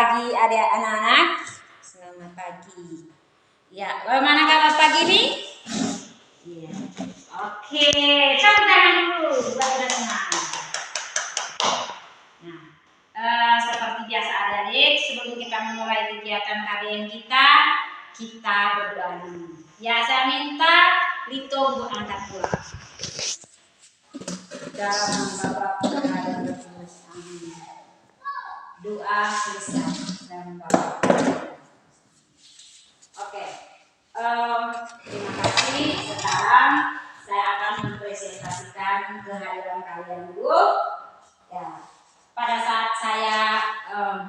pagi adik anak-anak. Selamat pagi. Ya, bagaimana kabar pagi ini? Iya. Oke, tepuk tangan dulu buat senang. Nah, seperti biasa adik-adik, sebelum kita memulai kegiatan KBM kita berdoa dulu. Ya, saya minta Lito untuk angkat bola. Dalam nama Bapa dan Roh Kudus. Amin. Doa selesai dalam Bapa. Oke. Terima kasih. Sekarang saya akan mempresentasikan kehadiran kalian dulu. Ya. Pada saat saya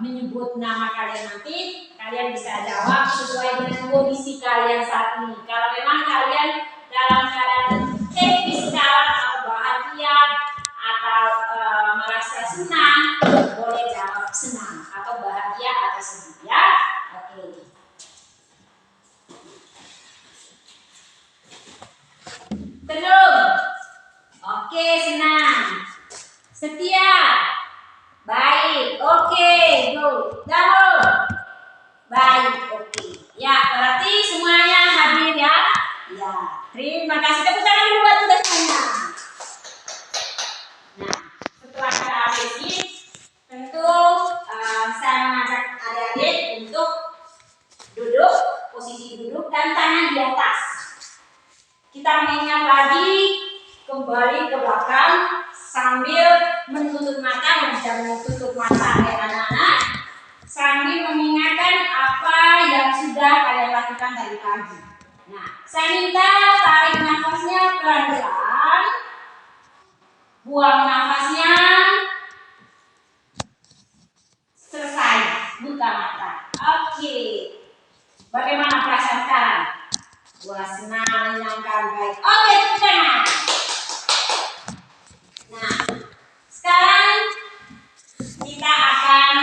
menyebut nama kalian nanti, kalian bisa jawab sesuai dengan kondisi kalian saat ini. Kalau memang kalian dalam keadaan happy sekarang atau bahagia atau merasa senang, boleh jawab senang atau bahagia atau sedih ya. Oke. Belum. Oke, senang. Setia. Baik. Oke, go. Double. Baik. Oke. Ya, berarti semuanya hadir ya. Ya. Terima kasih. Tepuk tangan dulu buat kita semuanya. Nah, setelah kita habisi, tentu saya mengajak adik-adik untuk duduk, posisi duduk dan tangan di atas. Kita mengingat lagi kembali ke belakang sambil menutup mata, jangan tutup mata ya anak-anak, sambil mengingatkan apa yang sudah kalian lakukan tadi pagi. Nah, saya minta tarik nafasnya pelan-pelan, buang nafasnya, selesai, buka mata. Oke, bagaimana perasaan sekarang? Wah, senang, menyenangkan, baik. Oke, tenang. Nah, sekarang kita akan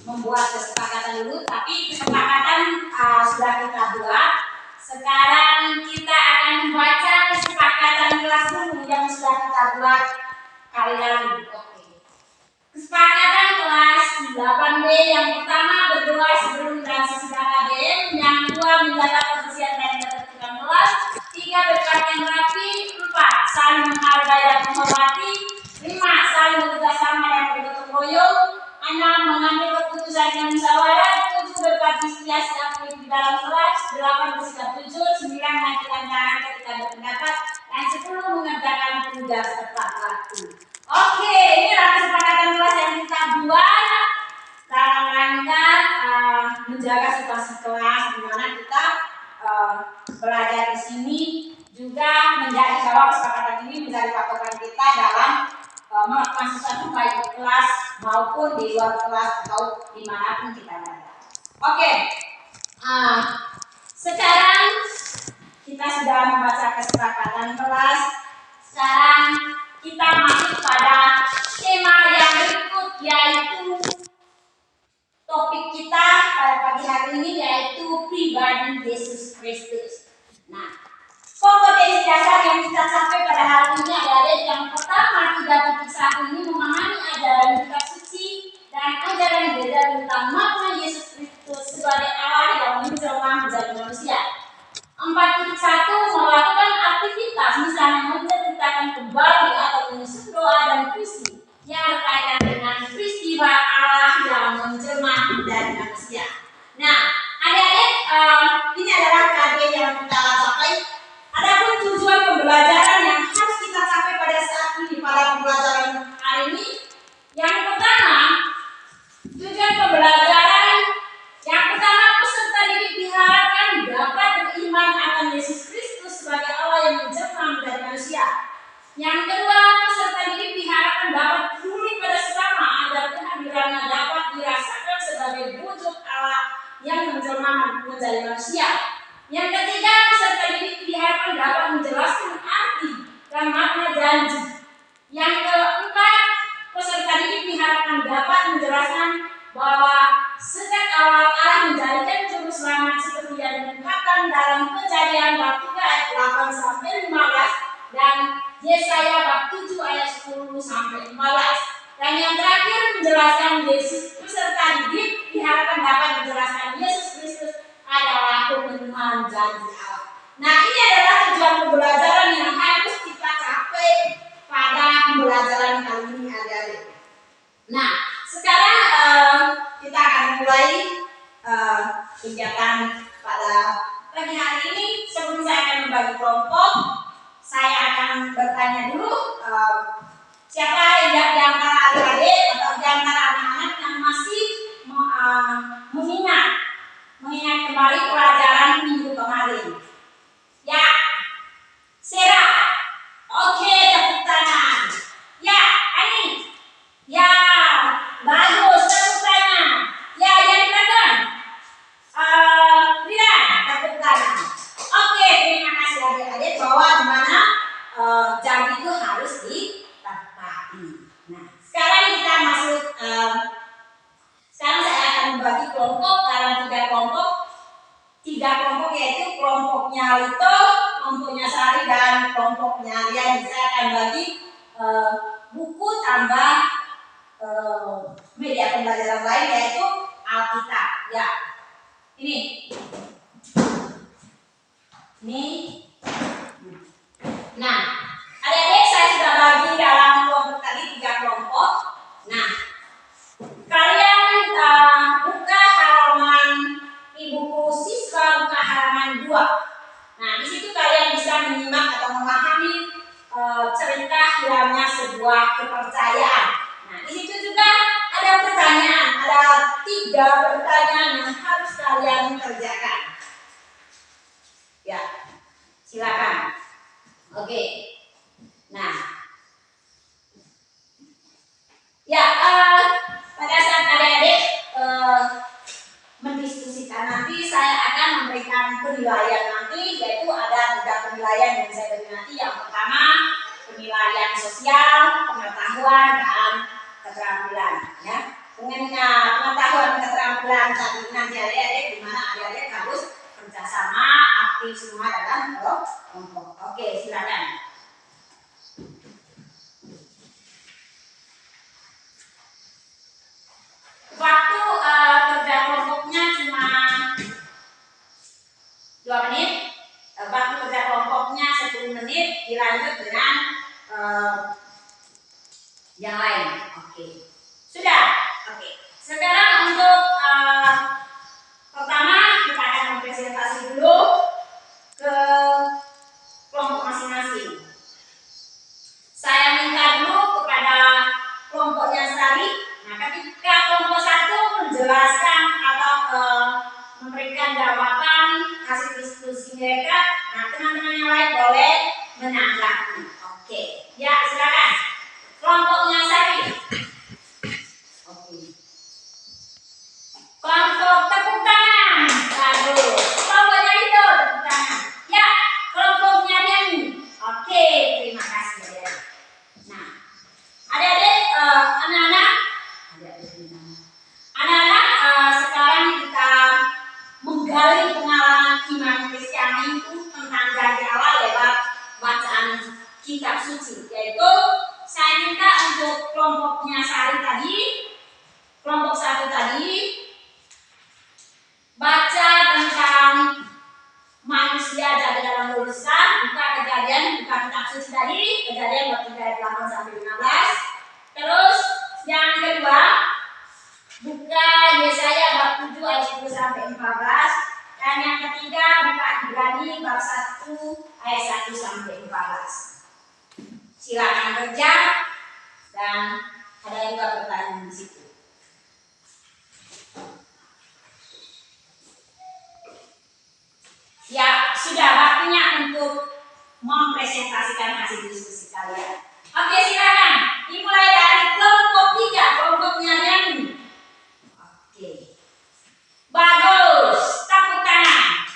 membuat kesepakatan dulu, tapi kesepakatan sudah kita buat. Sekarang kita akan membaca kesepakatan kelas dulu yang sudah kita buat kalian. Oke. Kesepakatan kelas 8B yang pertama berdoa sebelum dan sesudah KBM, yang kedua menjaga kebersihan dan ketertiban kelas, 3 berpakaian rapi, 4 saling menghargai dan menghormati, 5 saling bekerjasama dan bergotong royong, 6 mengambil keputusan yang musyawarah, 7 berbagi setia aktif di dalam kelas, 8 bersikap jujur, 9 mengajukan tangan ketika berpendapat, dan 10 mengerjakan tugas tepat waktu. Oke, inilah kesepakatan kelas yang kita buat dalam rangka menjaga situasi kelas di mana kita belajar di sini, juga menjadi bahwa kesepakatan ini menjadi patokan kita dalam melakukan sesuatu baik di kelas maupun di luar kelas atau dimanapun kita berada. Oke, sekarang kita sudah membaca kesepakatan kelas. Sekarang kita masuk pada tema yang berikut, yaitu topik kita pada pagi hari ini yaitu pribadi Yesus Kristus. Nah, kompetensi dasar yang kita capai pada hari ini adalah yang pertama, 3.1 ini memahami ajaran kitab suci dan ajaran gereja tentang makna Yesus Kristus sebagai Allah yang menjelma menjadi manusia. 4.1 melakukan aktivitas misalnya menceritakan kembali atau menyusun doa dan puisi yang berkaitan dengan peristiwa Allah yang menjelma menjadi manusia. Nah, adik-adik, ini adalah KBM yang kita capai. Adapun tujuan pembelajaran yang harus kita capai pada saat ini pada pembelajaran hari ini, yang pertama, tujuan pembelajaran yang pertama, peserta didik diharapkan dapat beriman akan Yesus Kristus sebagai Allah yang menjelma menjadi manusia. Yang kedua, peserta didik diharapkan dapat peduli pada sesama agar kehadirannya dapat dirasakan sebagai wujud Allah yang menjelma menjadi manusia. Yang ketiga, peserta didik diharapkan dapat menjelaskan arti dan makna janji. Yang keempat, peserta didik diharapkan dapat menjelaskan bahwa sejak awal Allah menjadikan juru selamat seperti yang diungkapkan dalam Kejadian bab 3 ayat 8 sampai 15 dan Yesaya bab 7 ayat 10 sampai 15. Dan yang terakhir menjelaskan menjelaskan Yesus peserta didik diharapkan dapat menjelaskan Yesus Kristus adalah pemenuhan janji Allah. Nah, ini adalah tujuan pembelajaran yang harus kita capai pada pembelajaran kali ini, adik-adik. Nah, sekarang kita akan mulai kegiatan pada pagi hari ini. Sebelum saya akan membagi kelompok, saya akan bertanya dulu siapa yang di antara adik-adik atau di antara anak-anak yang masih mengingat kembali pelajaran minggu kemarin. Ya, Sera. Oke, tepuk tangan. Ya, Ani. Ya, bagus, tepuk tangan. Ya, yang di belakang. Rina, tepuk tangan. Oke, terima kasih adik-adik bahwa dimana janji itu harus ditepati. Nah, sekarang kita masuk. Sekarang saya akan membagi kelompok dalam 3 kelompok. 3 kelompok yaitu kelompoknya Lito, kelompoknya Sari, dan kelompoknya Rian. Saya akan bagi buku tambah media pembelajaran lain yaitu Alkitab. Ya, ini. Nah, adik-adik saya sudah bagi dalam kelompok tadi 3 kelompok. Nah, kalian buka halaman di buku siswa, buka halaman 2. Nah, di situ kalian bisa menyimak atau memahami cerita hilangnya sebuah kepercayaan. Nah, di situ juga ada pertanyaan, ada 3 pertanyaan yang harus kalian kerjakan. Ya, silakan. Oke. Nah, ya pada saat adik-adik mendiskusikan nanti saya akan memberikan penilaian nanti, yaitu ada 3 penilaian yang saya beri nanti. Yang pertama penilaian sosial, pengetahuan, dan keterampilan. Ya, pengetahuan keterampilan tadi nanti adik-adik dimana adik-adik harus kerjasama aktif semua dalam kelompok. Oke, silakan. Waktu kerja kelompoknya cuma 2 menit. Waktu kerja kelompoknya 10 menit. Dilanjut dengan yang lain. Oke. Sudah. Oke. Sekarang untuk pertama kita akan mempresentasi dulu ke kelompok masing-masing. Saya minta dulu kepada kelompoknya Sari. Nah, ketika kelompok 1 menjelaskan atau memberikan jawaban hasil diskusi mereka, nah teman-teman yang lain boleh menanggapi. Oke, ya silakan. Kelompoknya Sari. Oke. Kelompok tepuk tangan. Bagus. Kelompoknya itu tepuk tangan. Ya, kelompoknya Riani. Oke, terima kasih ya. Nah, adik-adik, anak-anak, sekarang kita menggali pengalaman iman Kristiani itu tentang janji Allah lewat bacaan kitab suci. Yaitu saya minta untuk kelompoknya Sari tadi, kelompok 1 tadi, baca tentang manusia jadi dalam dosa, buka Kejadian, buka kitab suci tadi, Kejadian bab 3 ayat 8 sampai 15. Terus yang kedua, buka Yesaya bab 7 ayat 10 sampai 14. Dan yang ketiga, buka Ibrani bab 1 ayat 1 sampai 14. Silakan kerja dan ada yang juga pertanyaan di situ. Ya, sudah waktunya untuk mempresentasikan hasil diskusi kalian. Oke, silakan. Dimulai dari kelompok 3, kelompoknya Riani. Oke. Bagus. Tepuk tangan.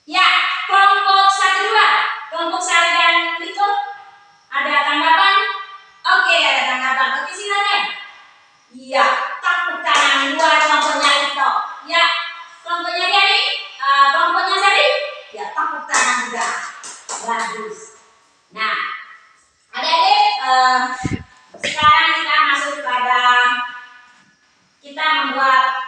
Ya, kelompok 1, 2. Kelompok Sari dan Lito. Ada tanggapan? Oke, ada tanggapan. Oke, silakan. Iya, tepuk tangan buat kelompoknya Lito. Ya, kelompoknya Riani. Kelompoknya Sari. Ya, tepuk tangan juga. Bagus. kita membuat